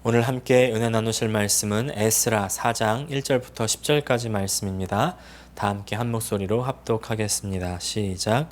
오늘 함께 은혜 나누실 말씀은 에스라 4장 1절부터 10절까지 말씀입니다. 다 함께 한 목소리로 합독하겠습니다. 시작.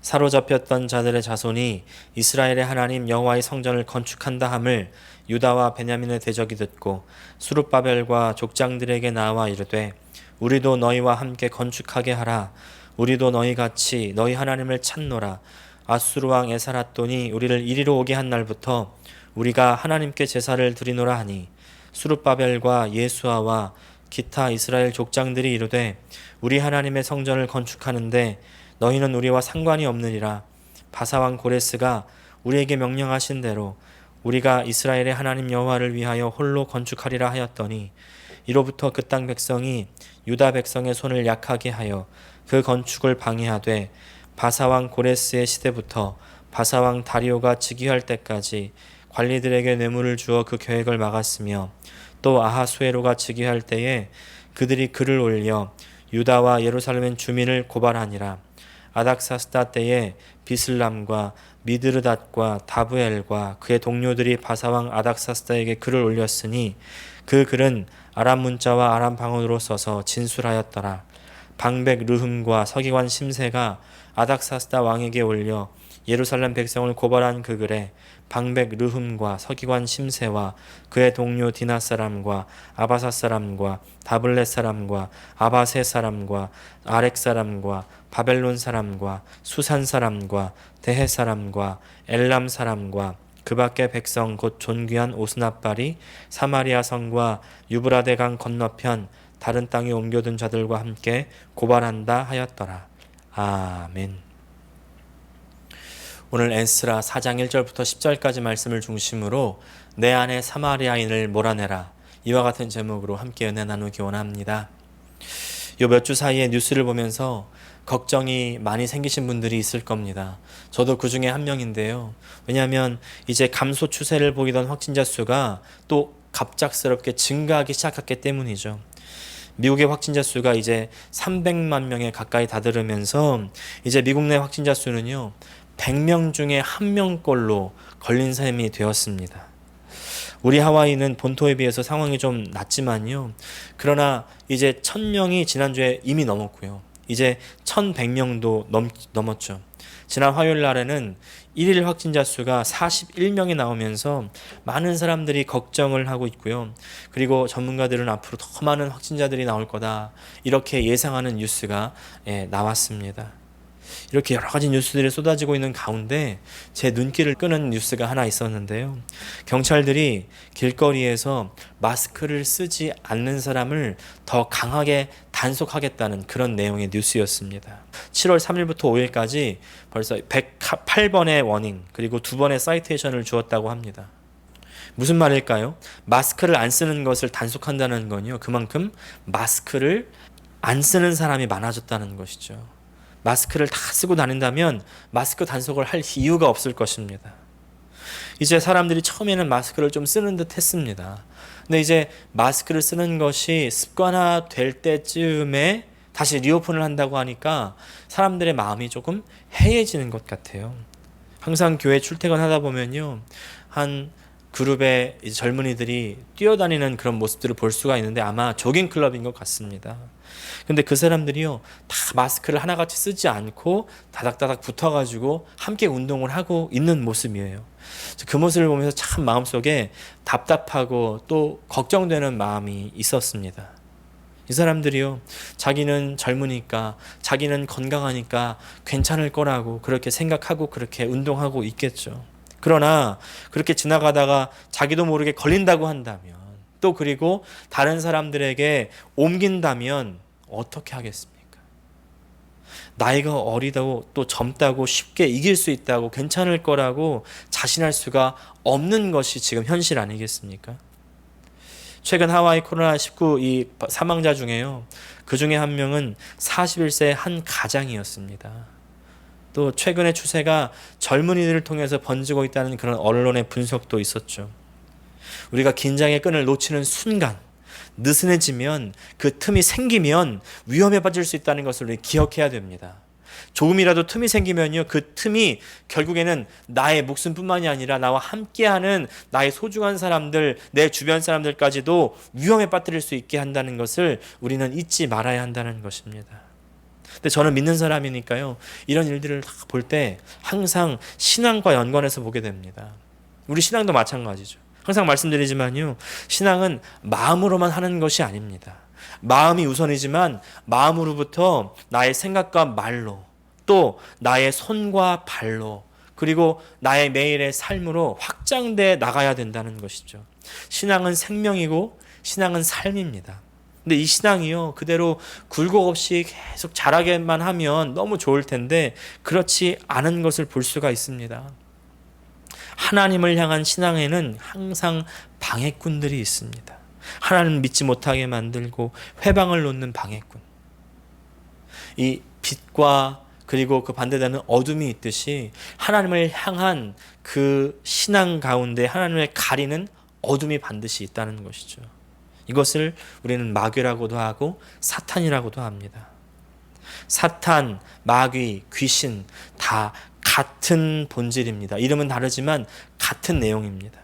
사로잡혔던 자들의 자손이 이스라엘의 하나님 여호와의 성전을 건축한다 함을 유다와 베냐민의 대적이 듣고 수룹바벨과 족장들에게 나와 이르되 우리도 너희와 함께 건축하게 하라. 우리도 너희같이 너희 하나님을 찾노라. 아수르 왕 에사라돈이 우리를 이리로 오게 한 날부터 우리가 하나님께 제사를 드리노라 하니 수룹바벨과 예수아와 기타 이스라엘 족장들이 이르되 우리 하나님의 성전을 건축하는데 너희는 우리와 상관이 없느니라. 바사왕 고레스가 우리에게 명령하신 대로 우리가 이스라엘의 하나님 여호와를 위하여 홀로 건축하리라 하였더니 이로부터 그 땅 백성이 유다 백성의 손을 약하게 하여 그 건축을 방해하되 바사왕 고레스의 시대부터 바사왕 다리오가 즉위할 때까지 관리들에게 뇌물을 주어 그 계획을 막았으며 또 아하수에로가 즉위할 때에 그들이 글을 올려 유다와 예루살렘 주민을 고발하니라. 아닥사스다 때에 비슬람과 미드르닷과 다브엘과 그의 동료들이 바사왕 아닥사스다에게 글을 올렸으니 그 글은 아람 문자와 아람 방언으로 써서 진술하였더라. 방백 르흠과 서기관 심세가 아닥사스다 왕에게 올려 예루살렘 백성을 고발한 그 글에 방백 르흠과 서기관 심세와 그의 동료 디나 사람과 아바사 사람과 다블렛 사람과 아바세 사람과 아렉 사람과 바벨론 사람과 수산 사람과 데헤 사람과 엘람 사람과 그 밖의 백성 곧 존귀한 오스나발이 사마리아 성과 유브라데 강 건너편 다른 땅에 옮겨둔 자들과 함께 고발한다 하였더라. 아멘. 오늘 에스라 4장 1절부터 10절까지 말씀을 중심으로 내 안에 사마리아인을 몰아내라, 이와 같은 제목으로 함께 은혜 나누기 원합니다. 요 몇 주 사이에 뉴스를 보면서 걱정이 많이 생기신 분들이 있을 겁니다. 저도 그 중에 한 명인데요. 왜냐하면 이제 감소 추세를 보이던 확진자 수가 또 갑작스럽게 증가하기 시작했기 때문이죠. 미국의 확진자 수가 이제 300만 명에 가까이 다다르면서 이제 미국 내 확진자 수는요 100명 중에 1명꼴로 걸린 셈이 되었습니다. 우리 하와이는 본토에 비해서 상황이 좀 낮지만요. 그러나 이제 1000명이 지난주에 이미 넘었고요. 이제 1100명도 넘었죠. 지난 화요일 날에는 1일 확진자 수가 41명이 나오면서 많은 사람들이 걱정을 하고 있고요. 그리고 전문가들은 앞으로 더 많은 확진자들이 나올 거다, 이렇게 예상하는 뉴스가 나왔습니다. 이렇게 여러 가지 뉴스들이 쏟아지고 있는 가운데 제 눈길을 끄는 뉴스가 하나 있었는데요. 경찰들이 길거리에서 마스크를 쓰지 않는 사람을 더 강하게 단속하겠다는 그런 내용의 뉴스였습니다. 7월 3일부터 5일까지 벌써 108번의 워닝 그리고 2번의 사이테이션을 주었다고 합니다. 무슨 말일까요? 마스크를 안 쓰는 것을 단속한다는 건요, 그만큼 마스크를 안 쓰는 사람이 많아졌다는 것이죠. 마스크를 다 쓰고 다닌다면 마스크 단속을 할 이유가 없을 것입니다. 이제 사람들이 처음에는 마스크를 좀 쓰는 듯 했습니다. 근데 이제 마스크를 쓰는 것이 습관화 될 때쯤에 다시 리오픈을 한다고 하니까 사람들의 마음이 조금 해이해지는 것 같아요. 항상 교회 출퇴근하다 보면요, 한 그룹의 젊은이들이 뛰어다니는 그런 모습들을 볼 수가 있는데 아마 조깅 클럽인 것 같습니다. 근데 그 사람들이요 다 마스크를 하나같이 쓰지 않고 다닥다닥 붙어가지고 함께 운동을 하고 있는 모습이에요. 그 모습을 보면서 참 마음속에 답답하고 또 걱정되는 마음이 있었습니다. 이 사람들이요 자기는 젊으니까, 자기는 건강하니까 괜찮을 거라고 그렇게 생각하고 그렇게 운동하고 있겠죠. 그러나 그렇게 지나가다가 자기도 모르게 걸린다고 한다면, 또 그리고 다른 사람들에게 옮긴다면 어떻게 하겠습니까? 나이가 어리다고 또 젊다고 쉽게 이길 수 있다고 괜찮을 거라고 자신할 수가 없는 것이 지금 현실 아니겠습니까? 최근 하와이 코로나19 이 사망자 중에요, 그 중에 한 명은 41세 한 가장이었습니다. 또 최근의 추세가 젊은이들을 통해서 번지고 있다는 그런 언론의 분석도 있었죠. 우리가 긴장의 끈을 놓치는 순간, 느슨해지면, 그 틈이 생기면 위험에 빠질 수 있다는 것을 우리 기억해야 됩니다. 조금이라도 틈이 생기면요, 그 틈이 결국에는 나의 목숨뿐만이 아니라 나와 함께하는 나의 소중한 사람들, 내 주변 사람들까지도 위험에 빠뜨릴 수 있게 한다는 것을 우리는 잊지 말아야 한다는 것입니다. 근데 저는 믿는 사람이니까요, 이런 일들을 볼 때 항상 신앙과 연관해서 보게 됩니다. 우리 신앙도 마찬가지죠. 항상 말씀드리지만요, 신앙은 마음으로만 하는 것이 아닙니다. 마음이 우선이지만 마음으로부터 나의 생각과 말로, 또 나의 손과 발로, 그리고 나의 매일의 삶으로 확장돼 나가야 된다는 것이죠. 신앙은 생명이고 신앙은 삶입니다. 근데 이 신앙이요, 그대로 굴곡 없이 계속 자라게만 하면 너무 좋을 텐데 그렇지 않은 것을 볼 수가 있습니다. 하나님을 향한 신앙에는 항상 방해꾼들이 있습니다. 하나님을 믿지 못하게 만들고 회방을 놓는 방해꾼. 이 빛과 그리고 그 반대되는 어둠이 있듯이 하나님을 향한 그 신앙 가운데 하나님을 가리는 어둠이 반드시 있다는 것이죠. 이것을 우리는 마귀라고도 하고 사탄이라고도 합니다. 사탄, 마귀, 귀신 다 같은 본질입니다. 이름은 다르지만 같은 내용입니다.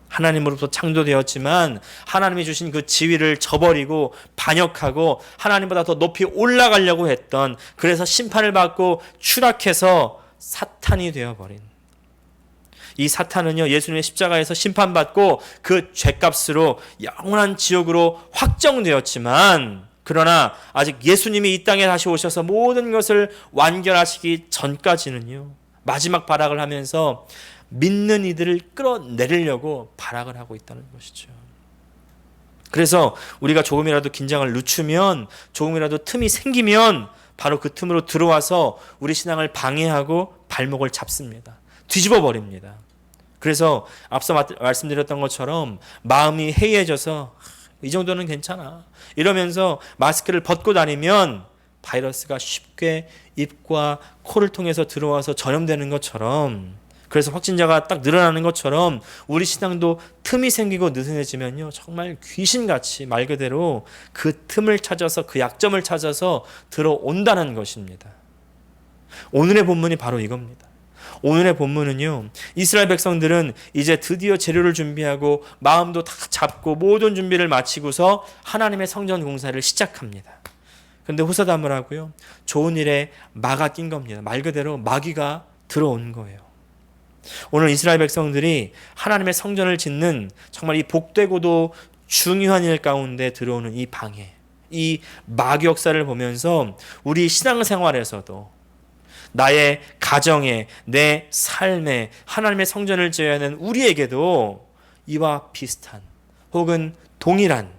하나님으로부터 창조되었지만 하나님이 주신 그 지위를 저버리고 반역하고 하나님보다 더 높이 올라가려고 했던, 그래서 심판을 받고 추락해서 사탄이 되어버린 이 사탄은요, 예수님의 십자가에서 심판받고 그 죄값으로 영원한 지옥으로 확정되었지만, 그러나 아직 예수님이 이 땅에 다시 오셔서 모든 것을 완결하시기 전까지는요, 마지막 발악을 하면서 믿는 이들을 끌어내리려고 발악을 하고 있다는 것이죠. 그래서 우리가 조금이라도 긴장을 늦추면, 조금이라도 틈이 생기면 바로 그 틈으로 들어와서 우리 신앙을 방해하고 발목을 잡습니다. 뒤집어 버립니다. 그래서 앞서 말씀드렸던 것처럼 마음이 해이해져서 이 정도는 괜찮아 이러면서 마스크를 벗고 다니면 바이러스가 쉽게 입과 코를 통해서 들어와서 전염되는 것처럼, 그래서 확진자가 딱 늘어나는 것처럼 우리 신앙도 틈이 생기고 느슨해지면요, 정말 귀신같이 말 그대로 그 틈을 찾아서, 그 약점을 찾아서 들어온다는 것입니다. 오늘의 본문이 바로 이겁니다. 오늘의 본문은요, 이스라엘 백성들은 이제 드디어 재료를 준비하고 마음도 다 잡고 모든 준비를 마치고서 하나님의 성전 공사를 시작합니다. 그런데 호사담을 하고요, 좋은 일에 마가 낀 겁니다. 말 그대로 마귀가 들어온 거예요. 오늘 이스라엘 백성들이 하나님의 성전을 짓는 정말 이 복되고도 중요한 일 가운데 들어오는 이 방해, 이 마귀 역사를 보면서 우리 신앙생활에서도, 나의 가정에, 내 삶에 하나님의 성전을 지어야 하는 우리에게도 이와 비슷한 혹은 동일한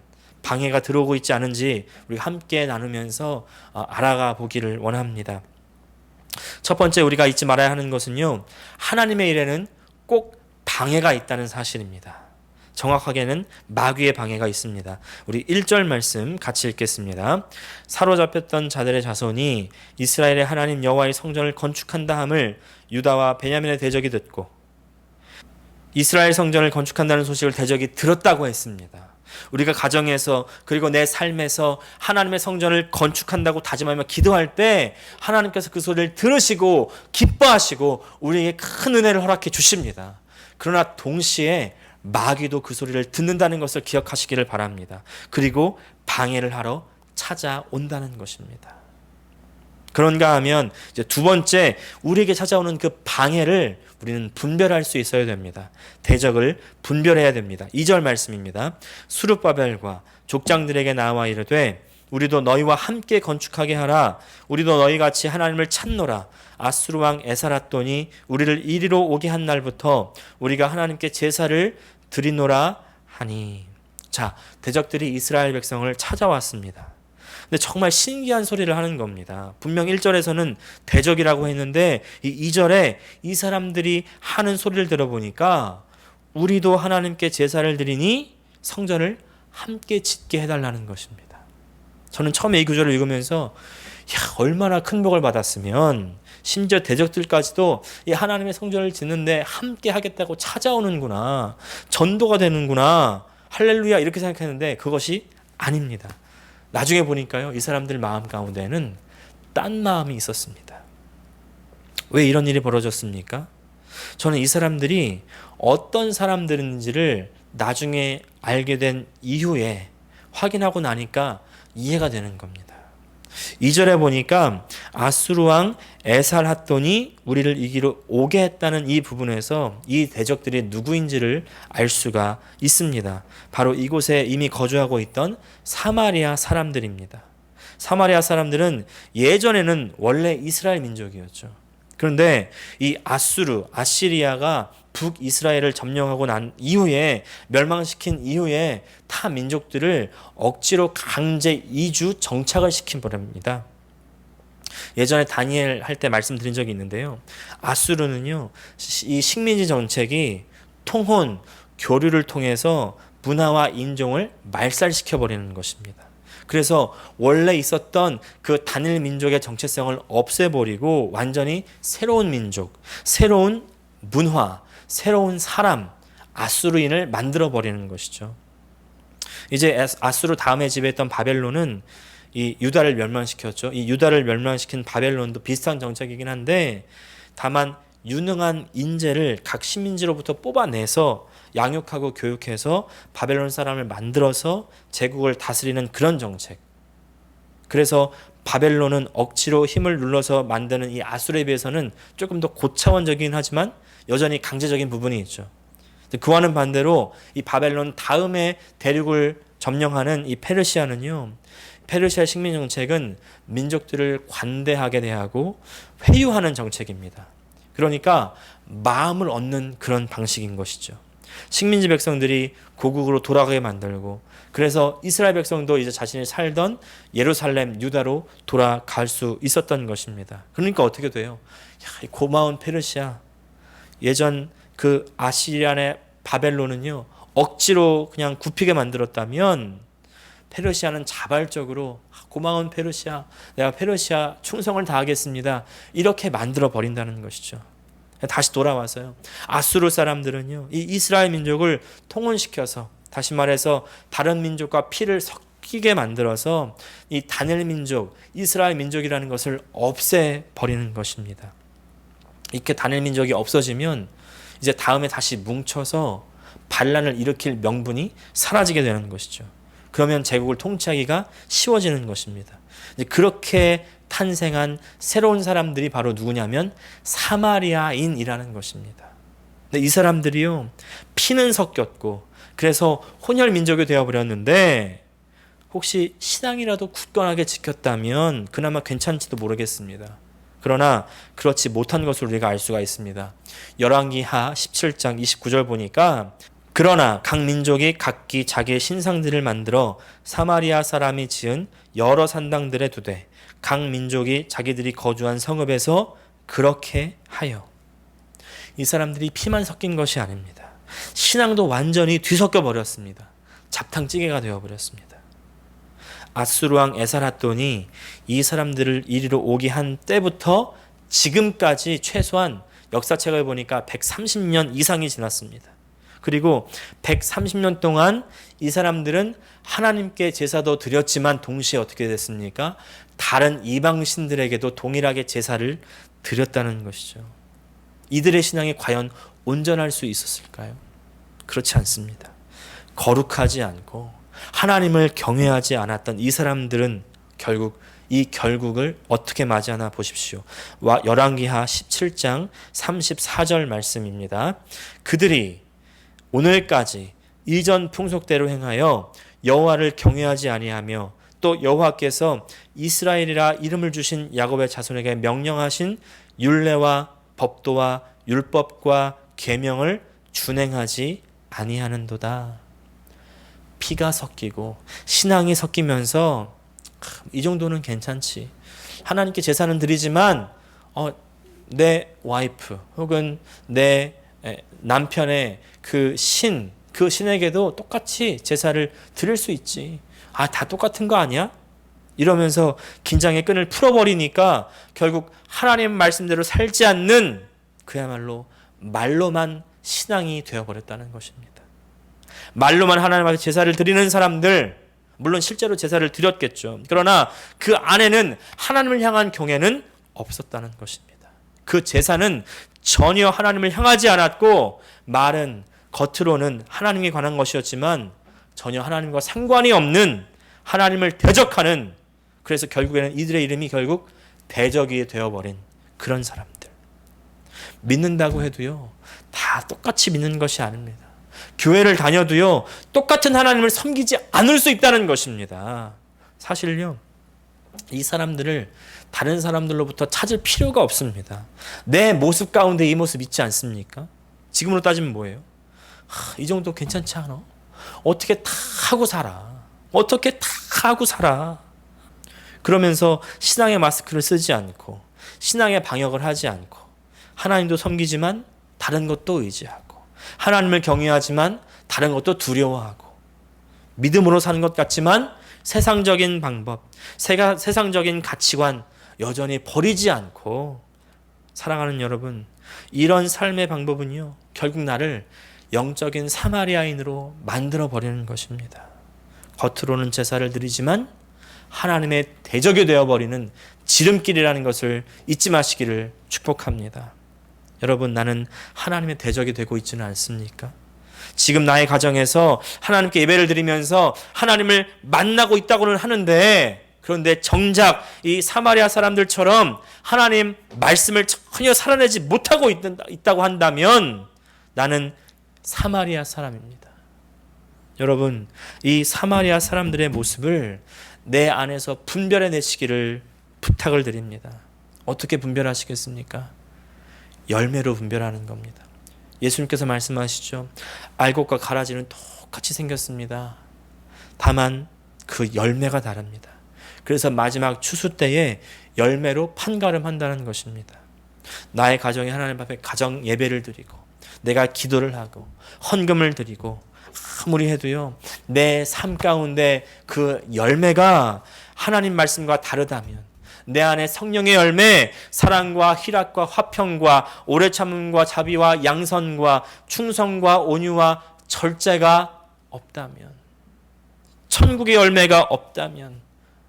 방해가 들어오고 있지 않은지 우리가 함께 나누면서 알아가 보기를 원합니다. 첫 번째 우리가 잊지 말아야 하는 것은요, 하나님의 일에는 꼭 방해가 있다는 사실입니다. 정확하게는 마귀의 방해가 있습니다. 우리 1절 말씀 같이 읽겠습니다. 사로잡혔던 자들의 자손이 이스라엘의 하나님 여호와의 성전을 건축한다 함을 유다와 베냐민의 대적이 듣고, 이스라엘 성전을 건축한다는 소식을 대적이 들었다고 했습니다. 우리가 가정에서 그리고 내 삶에서 하나님의 성전을 건축한다고 다짐하며 기도할 때 하나님께서 그 소리를 들으시고 기뻐하시고 우리에게 큰 은혜를 허락해 주십니다. 그러나 동시에 마귀도 그 소리를 듣는다는 것을 기억하시기를 바랍니다. 그리고 방해를 하러 찾아온다는 것입니다. 그런가 하면 이제 두 번째, 우리에게 찾아오는 그 방해를 우리는 분별할 수 있어야 됩니다. 대적을 분별해야 됩니다. 2절 말씀입니다. 수룹바벨과 족장들에게 나와 이르되 우리도 너희와 함께 건축하게 하라. 우리도 너희같이 하나님을 찾노라. 아수르 왕 에사라돈이 우리를 이리로 오게 한 날부터 우리가 하나님께 제사를 드리노라 하니. 자, 대적들이 이스라엘 백성을 찾아왔습니다. 근데 정말 신기한 소리를 하는 겁니다. 분명 1절에서는 대적이라고 했는데 이 2절에 이 사람들이 하는 소리를 들어보니까 우리도 하나님께 제사를 드리니 성전을 함께 짓게 해달라는 것입니다. 저는 처음에 이 구절을 읽으면서 얼마나 큰 복을 받았으면 심지어 대적들까지도 이 하나님의 성전을 짓는데 함께 하겠다고 찾아오는구나, 전도가 되는구나, 할렐루야 이렇게 생각했는데 그것이 아닙니다. 나중에 보니까요, 이 사람들 마음 가운데는 딴 마음이 있었습니다. 왜 이런 일이 벌어졌습니까? 저는 이 사람들이 어떤 사람들인지를 나중에 알게 된 이후에 확인하고 나니까 이해가 되는 겁니다. 2절에 보니까 아수르 왕 에살핫돈이 우리를 이기러 오게 했다는 이 부분에서 이 대적들이 누구인지를 알 수가 있습니다. 바로 이곳에 이미 거주하고 있던 사마리아 사람들입니다. 사마리아 사람들은 예전에는 원래 이스라엘 민족이었죠. 그런데 이 아시리아가 북이스라엘을 점령하고 난 이후에, 멸망시킨 이후에 타 민족들을 억지로 강제 이주 정착을 시킨 버립니다. 예전에 다니엘 할 때 말씀드린 적이 있는데요. 아수르는요, 이 식민지 정책이 통혼, 교류를 통해서 문화와 인종을 말살시켜 버리는 것입니다. 그래서 원래 있었던 그 단일 민족의 정체성을 없애버리고 완전히 새로운 민족, 새로운 문화, 새로운 사람, 아수르인을 만들어 버리는 것이죠. 이제 아수르 다음에 지배했던 바벨론은 이 유다를 멸망시켰죠. 이 유다를 멸망시킨 바벨론도 비슷한 정책이긴 한데, 다만 유능한 인재를 각 식민지로부터 뽑아내서 양육하고 교육해서 바벨론 사람을 만들어서 제국을 다스리는 그런 정책. 그래서 바벨론은 억지로 힘을 눌러서 만드는 이 아수르에 비해서는 조금 더 고차원적이긴 하지만 여전히 강제적인 부분이 있죠. 그와는 반대로 이 바벨론 다음에 대륙을 점령하는 이 페르시아는요, 페르시아 식민 정책은 민족들을 관대하게 대하고 회유하는 정책입니다. 그러니까 마음을 얻는 그런 방식인 것이죠. 식민지 백성들이 고국으로 돌아가게 만들고, 그래서 이스라엘 백성도 이제 자신이 살던 예루살렘, 유다로 돌아갈 수 있었던 것입니다. 그러니까 어떻게 돼요? 야, 이 고마운 페르시아, 예전 그 아시리아의 바벨론은요, 억지로 그냥 굽히게 만들었다면 페르시아는 자발적으로 고마운 페르시아, 내가 페르시아 충성을 다하겠습니다, 이렇게 만들어 버린다는 것이죠. 다시 돌아와서요, 아수르 사람들은요, 이 이스라엘 민족을 통혼시켜서, 다시 말해서 다른 민족과 피를 섞이게 만들어서 이 단일 민족, 이스라엘 민족이라는 것을 없애버리는 것입니다. 이렇게 단일 민족이 없어지면 이제 다음에 다시 뭉쳐서 반란을 일으킬 명분이 사라지게 되는 것이죠. 그러면 제국을 통치하기가 쉬워지는 것입니다. 이제 그렇게 탄생한 새로운 사람들이 바로 누구냐면 사마리아인이라는 것입니다. 근데 이 사람들이요, 피는 섞였고 그래서 혼혈 민족이 되어버렸는데, 혹시 신앙이라도 굳건하게 지켰다면 그나마 괜찮지도 모르겠습니다. 그러나 그렇지 못한 것을 우리가 알 수가 있습니다. 열왕기하 17장 29절 보니까, 그러나 각 민족이 각기 자기의 신상들을 만들어 사마리아 사람이 지은 여러 산당들에 두되 각 민족이 자기들이 거주한 성읍에서 그렇게 하여. 이 사람들이 피만 섞인 것이 아닙니다. 신앙도 완전히 뒤섞여 버렸습니다. 잡탕찌개가 되어버렸습니다. 아수르 왕 에살핫돈이 이 사람들을 이리로 오게 한 때부터 지금까지 최소한 역사책을 보니까 130년 이상이 지났습니다. 그리고 130년 동안 이 사람들은 하나님께 제사도 드렸지만 동시에 어떻게 됐습니까? 다른 이방신들에게도 동일하게 제사를 드렸다는 것이죠. 이들의 신앙이 과연 온전할 수 있었을까요? 그렇지 않습니다. 거룩하지 않고 하나님을 경외하지 않았던 이 사람들은 결국 이 결국을 어떻게 맞이하나 보십시오. 열왕기하 17장 34절 말씀입니다. 그들이 오늘까지 이전 풍속대로 행하여 여호와를 경외하지 아니하며 또 여호와께서 이스라엘이라 이름을 주신 야곱의 자손에게 명령하신 율례와 법도와 율법과 계명을 준행하지 아니하는도다. 피가 섞이고 신앙이 섞이면서 이 정도는 괜찮지, 하나님께 제사는 드리지만 내 와이프 혹은 내 남편의 그 신에게도 똑같이 제사를 드릴 수 있지. 다 똑같은 거 아니야? 이러면서 긴장의 끈을 풀어버리니까 결국 하나님 말씀대로 살지 않는, 그야말로 말로만 신앙이 되어버렸다는 것입니다. 말로만 하나님 앞에 제사를 드리는 사람들, 물론 실제로 제사를 드렸겠죠. 그러나 그 안에는 하나님을 향한 경외는 없었다는 것입니다. 그 제사는 전혀 하나님을 향하지 않았고 말은 겉으로는 하나님에 관한 것이었지만 전혀 하나님과 상관이 없는 하나님을 대적하는, 그래서 결국에는 이들의 이름이 결국 대적이 되어버린 그런 사람들. 믿는다고 해도요 다 똑같이 믿는 것이 아닙니다. 교회를 다녀도요 똑같은 하나님을 섬기지 않을 수 있다는 것입니다. 사실요 이 사람들을 다른 사람들로부터 찾을 필요가 없습니다. 내 모습 가운데 이 모습 있지 않습니까? 지금으로 따지면 뭐예요? 이 정도 괜찮지 않아? 어떻게 다 하고 살아? 어떻게 다 하고 살아? 그러면서 신앙의 마스크를 쓰지 않고 신앙의 방역을 하지 않고 하나님도 섬기지만 다른 것도 의지하고 하나님을 경외하지만 다른 것도 두려워하고 믿음으로 사는 것 같지만 세상적인 방법, 세상적인 가치관 여전히 버리지 않고 사랑하는 여러분, 이런 삶의 방법은요 결국 나를 영적인 사마리아인으로 만들어 버리는 것입니다. 겉으로는 제사를 드리지만 하나님의 대적이 되어버리는 지름길이라는 것을 잊지 마시기를 축복합니다. 여러분, 나는 하나님의 대적이 되고 있지는 않습니까? 지금 나의 가정에서 하나님께 예배를 드리면서 하나님을 만나고 있다고는 하는데, 그런데 정작 이 사마리아 사람들처럼 하나님 말씀을 전혀 살아내지 못하고 있다고 한다면 나는 사마리아 사람입니다. 여러분, 이 사마리아 사람들의 모습을 내 안에서 분별해내시기를 부탁을 드립니다. 어떻게 분별하시겠습니까? 열매로 분별하는 겁니다. 예수님께서 말씀하시죠. 알곡과 가라지는 똑같이 생겼습니다. 다만 그 열매가 다릅니다. 그래서 마지막 추수 때에 열매로 판가름한다는 것입니다. 나의 가정에 하나님 앞에 가정 예배를 드리고 내가 기도를 하고 헌금을 드리고 아무리 해도요 내 삶 가운데 그 열매가 하나님 말씀과 다르다면, 내 안에 성령의 열매, 사랑과 희락과 화평과 오래 참음과 자비와 양선과 충성과 온유와 절제가 없다면, 천국의 열매가 없다면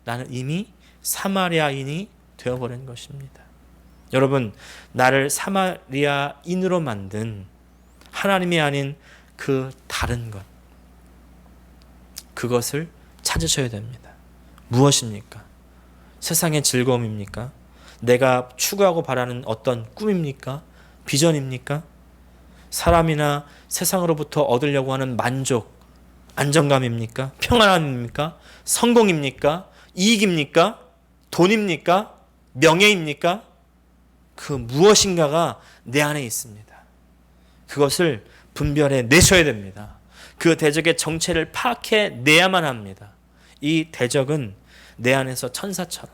나는 이미 사마리아인이 되어버린 것입니다. 여러분, 나를 사마리아인으로 만든 하나님이 아닌 그 다른 것, 그것을 찾으셔야 됩니다. 무엇입니까? 세상의 즐거움입니까? 내가 추구하고 바라는 어떤 꿈입니까? 비전입니까? 사람이나 세상으로부터 얻으려고 하는 만족, 안정감입니까? 평안함입니까? 성공입니까? 이익입니까? 돈입니까? 명예입니까? 그 무엇인가가 내 안에 있습니다. 그것을 분별해 내셔야 됩니다. 그 대적의 정체를 파악해 내야만 합니다. 이 대적은 내 안에서 천사처럼,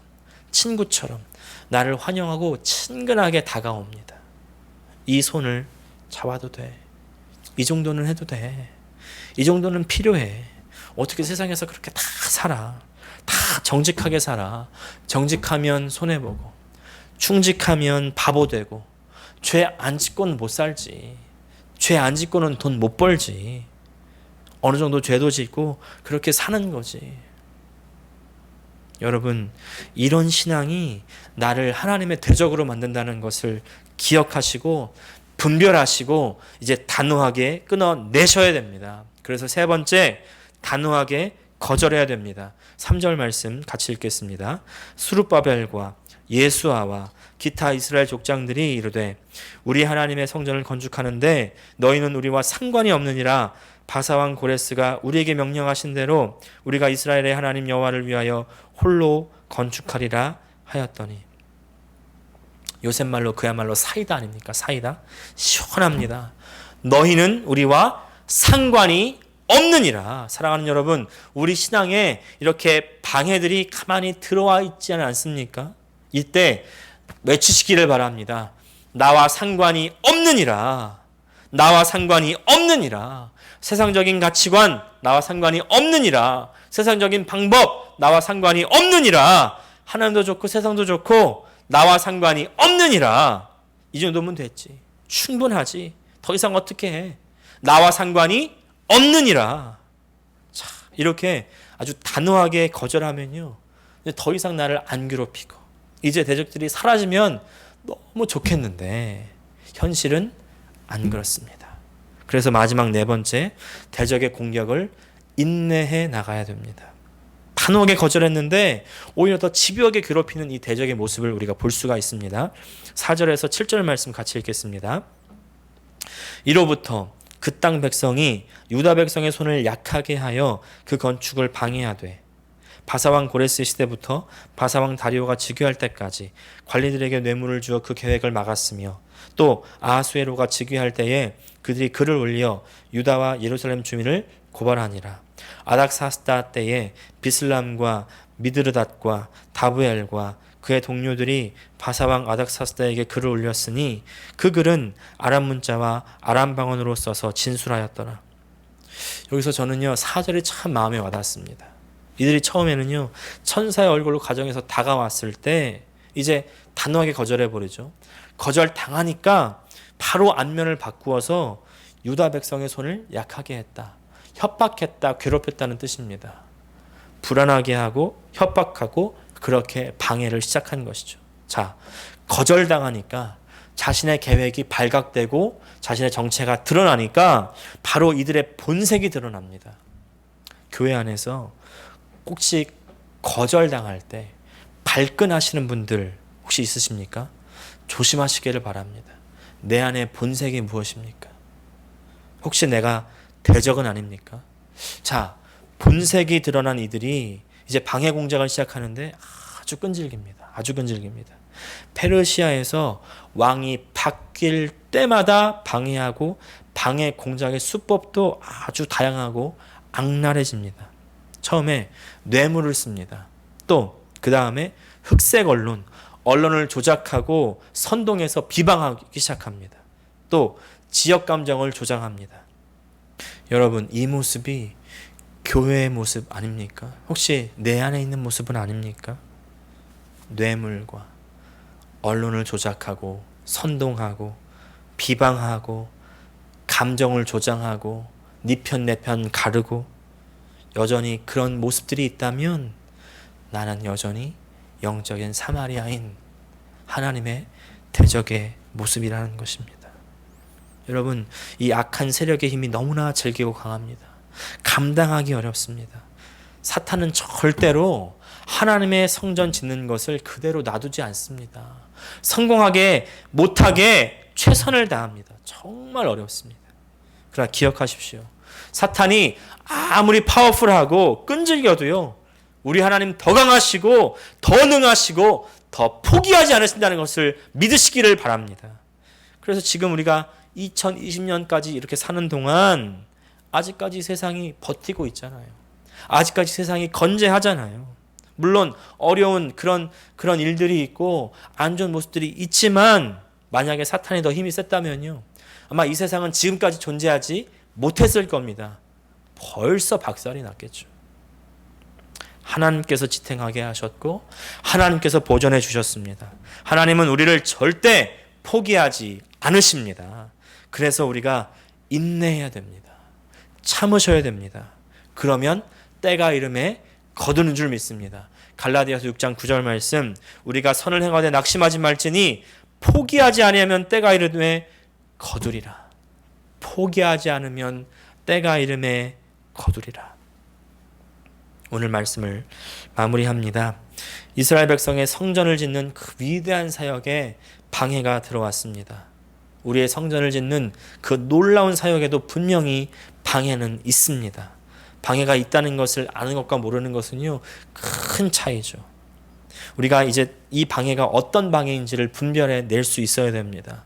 친구처럼 나를 환영하고 친근하게 다가옵니다. 이 손을 잡아도 돼. 이 정도는 해도 돼. 이 정도는 필요해. 어떻게 세상에서 그렇게 다 살아. 다 정직하게 살아. 정직하면 손해보고, 충직하면 바보 되고, 죄 안 짓고는 못 살지. 죄 안 짓고는 돈 못 벌지. 어느 정도 죄도 짓고 그렇게 사는 거지. 여러분, 이런 신앙이 나를 하나님의 대적으로 만든다는 것을 기억하시고 분별하시고 이제 단호하게 끊어내셔야 됩니다. 그래서 세 번째, 단호하게 거절해야 됩니다. 3절 말씀 같이 읽겠습니다. 스룹바벨과 예수아와 기타 이스라엘 족장들이 이르되 우리 하나님의 성전을 건축하는데 너희는 우리와 상관이 없느니라. 바사왕 고레스가 우리에게 명령하신 대로 우리가 이스라엘의 하나님 여호와를 위하여 홀로 건축하리라 하였더니. 요새 말로 그야말로 사이다 아닙니까? 사이다. 시원합니다. 너희는 우리와 상관이 없느니라. 사랑하는 여러분, 우리 신앙에 이렇게 방해들이 가만히 들어와 있지는 않습니까? 이때 외치시기를 바랍니다. 나와 상관이 없느니라. 나와 상관이 없느니라. 세상적인 가치관 나와 상관이 없느니라. 세상적인 방법 나와 상관이 없느니라. 하나님도 좋고 세상도 좋고 나와 상관이 없느니라. 이 정도면 됐지. 충분하지. 더 이상 어떻게 해. 나와 상관이 없느니라. 자, 이렇게 아주 단호하게 거절하면요, 더 이상 나를 안 괴롭히고 이제 대적들이 사라지면 너무 좋겠는데 현실은 안 그렇습니다. 그래서 마지막 네 번째, 대적의 공격을 인내해 나가야 됩니다. 단호하게 거절했는데 오히려 더 집요하게 괴롭히는 이 대적의 모습을 우리가 볼 수가 있습니다. 4절에서 7절 말씀 같이 읽겠습니다. 이로부터 그 땅 백성이 유다 백성의 손을 약하게 하여 그 건축을 방해하되 바사왕 고레스 시대부터 바사왕 다리오가 즉위할 때까지 관리들에게 뇌물을 주어 그 계획을 막았으며 또 아하수에로가 즉위할 때에 그들이 글을 올려 유다와 예루살렘 주민을 고발하니라. 아닥사스다 때에 비슬람과 미드르닷과 다브엘과 그의 동료들이 바사왕 아닥사스다에게 글을 올렸으니 그 글은 아람 문자와 아람 방언으로 써서 진술하였더라. 여기서 저는요 4절이 참 마음에 와닿습니다. 이들이 처음에는요 천사의 얼굴로 가정에서 다가왔을 때 이제 단호하게 거절해버리죠. 거절당하니까 바로 안면을 바꾸어서 유다 백성의 손을 약하게 했다. 협박했다, 괴롭혔다는 뜻입니다. 불안하게 하고 협박하고 그렇게 방해를 시작한 것이죠. 자, 거절당하니까 자신의 계획이 발각되고 자신의 정체가 드러나니까 바로 이들의 본색이 드러납니다. 교회 안에서 혹시 거절당할 때 발끈하시는 분들 혹시 있으십니까? 조심하시기를 바랍니다. 내 안의 본색이 무엇입니까? 혹시 내가 대적은 아닙니까? 자, 본색이 드러난 이들이 이제 방해 공작을 시작하는데 아주 끈질깁니다. 아주 끈질깁니다. 페르시아에서 왕이 바뀔 때마다 방해하고 방해 공작의 수법도 아주 다양하고 악랄해집니다. 처음에 뇌물을 씁니다. 또 그 다음에 흑색 언론을 조작하고 선동해서 비방하기 시작합니다. 또 지역 감정을 조장합니다. 여러분, 이 모습이 교회의 모습 아닙니까? 혹시 내 안에 있는 모습은 아닙니까? 뇌물과 언론을 조작하고 선동하고 비방하고 감정을 조장하고 네 편 내 편 가르고 여전히 그런 모습들이 있다면 나는 여전히 영적인 사마리아인 하나님의 대적의 모습이라는 것입니다. 여러분, 이 악한 세력의 힘이 너무나 질기고 강합니다. 감당하기 어렵습니다. 사탄은 절대로 하나님의 성전 짓는 것을 그대로 놔두지 않습니다. 성공하게 못하게 최선을 다합니다. 정말 어렵습니다. 그러나 기억하십시오. 사탄이 아무리 파워풀하고 끈질겨도요, 우리 하나님 더 강하시고 더 능하시고 더 포기하지 않으신다는 것을 믿으시기를 바랍니다. 그래서 지금 우리가 2020년까지 이렇게 사는 동안 아직까지 세상이 버티고 있잖아요. 아직까지 세상이 건재하잖아요. 물론 어려운 그런 일들이 있고 안 좋은 모습들이 있지만 만약에 사탄이 더 힘이 셌다면요, 아마 이 세상은 지금까지 존재하지 못했을 겁니다. 벌써 박살이 났겠죠. 하나님께서 지탱하게 하셨고 하나님께서 보존해 주셨습니다. 하나님은 우리를 절대 포기하지 않으십니다. 그래서 우리가 인내해야 됩니다. 참으셔야 됩니다. 그러면 때가 이름에 거두는 줄 믿습니다. 갈라디아서 6장 9절 말씀, 우리가 선을 행하되 낙심하지 말지니 포기하지 아니하면 때가 이르되 거두리라. 포기하지 않으면 때가 이름에 거두리라. 오늘 말씀을 마무리합니다. 이스라엘 백성의 성전을 짓는 그 위대한 사역에 방해가 들어왔습니다. 우리의 성전을 짓는 그 놀라운 사역에도 분명히 방해는 있습니다. 방해가 있다는 것을 아는 것과 모르는 것은요, 큰 차이죠. 우리가 이제 이 방해가 어떤 방해인지를 분별해 낼 수 있어야 됩니다.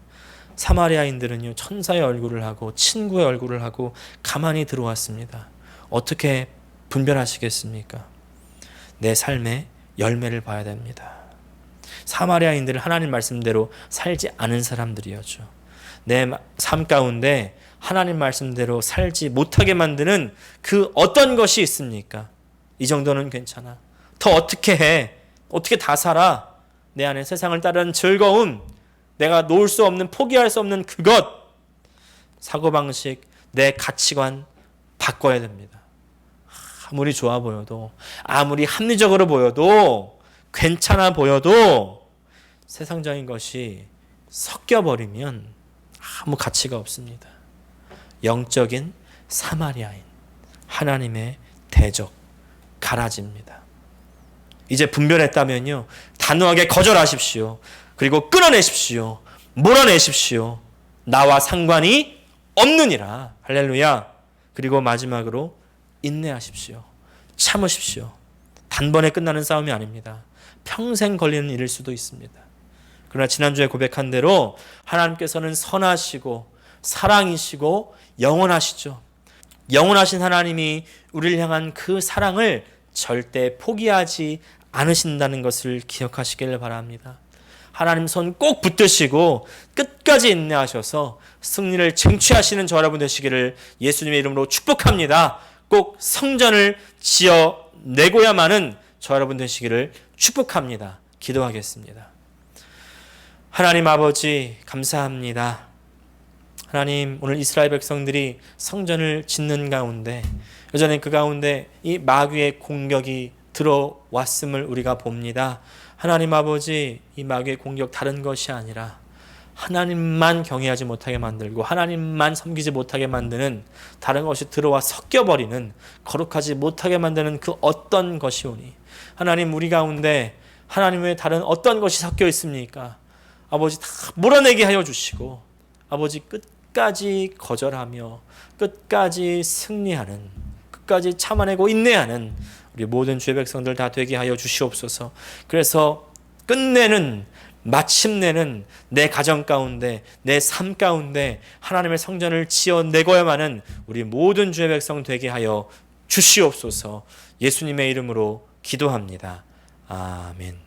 사마리아인들은요, 천사의 얼굴을 하고 친구의 얼굴을 하고 가만히 들어왔습니다. 어떻게 분별하시겠습니까? 내 삶의 열매를 봐야 됩니다. 사마리아인들은 하나님 말씀대로 살지 않은 사람들이었죠. 내 삶 가운데 하나님 말씀대로 살지 못하게 만드는 그 어떤 것이 있습니까? 이 정도는 괜찮아. 더 어떻게 해? 어떻게 다 살아? 내 안에 세상을 따르는 즐거움, 내가 놓을 수 없는, 포기할 수 없는 그것, 사고방식, 내 가치관 바꿔야 됩니다. 아무리 좋아 보여도, 아무리 합리적으로 보여도, 괜찮아 보여도 세상적인 것이 섞여버리면 아무 가치가 없습니다. 영적인 사마리아인, 하나님의 대적, 가라집니다. 이제 분별했다면요, 단호하게 거절하십시오. 그리고 끊어내십시오. 몰아내십시오. 나와 상관이 없느니라. 할렐루야. 그리고 마지막으로 인내하십시오. 참으십시오. 단번에 끝나는 싸움이 아닙니다. 평생 걸리는 일일 수도 있습니다. 그러나 지난주에 고백한 대로 하나님께서는 선하시고 사랑이시고 영원하시죠. 영원하신 하나님이 우리를 향한 그 사랑을 절대 포기하지 않으신다는 것을 기억하시길 바랍니다. 하나님 손 꼭 붙드시고 끝까지 인내하셔서 승리를 쟁취하시는 저 여러분 되시기를 예수님의 이름으로 축복합니다. 꼭 성전을 지어내고야만은 저 여러분 되시기를 축복합니다. 기도하겠습니다. 하나님 아버지 감사합니다. 하나님, 오늘 이스라엘 백성들이 성전을 짓는 가운데 여전히 그 가운데 이 마귀의 공격이 들어왔음을 우리가 봅니다. 하나님 아버지, 이 마귀의 공격 다른 것이 아니라 하나님만 경외하지 못하게 만들고 하나님만 섬기지 못하게 만드는, 다른 것이 들어와 섞여버리는, 거룩하지 못하게 만드는 그 어떤 것이 오니 하나님, 우리 가운데 하나님 외에 다른 어떤 것이 섞여 있습니까? 아버지, 다 몰아내게 하여 주시고 아버지, 끝까지 거절하며 끝까지 승리하는, 끝까지 참아내고 인내하는 우리 모든 주의 백성들 다 되게 하여 주시옵소서. 그래서 끝내는, 마침내는 내 가정 가운데, 내 삶 가운데 하나님의 성전을 지어내고야만은 우리 모든 주의 백성 되게 하여 주시옵소서. 예수님의 이름으로 기도합니다. 아멘.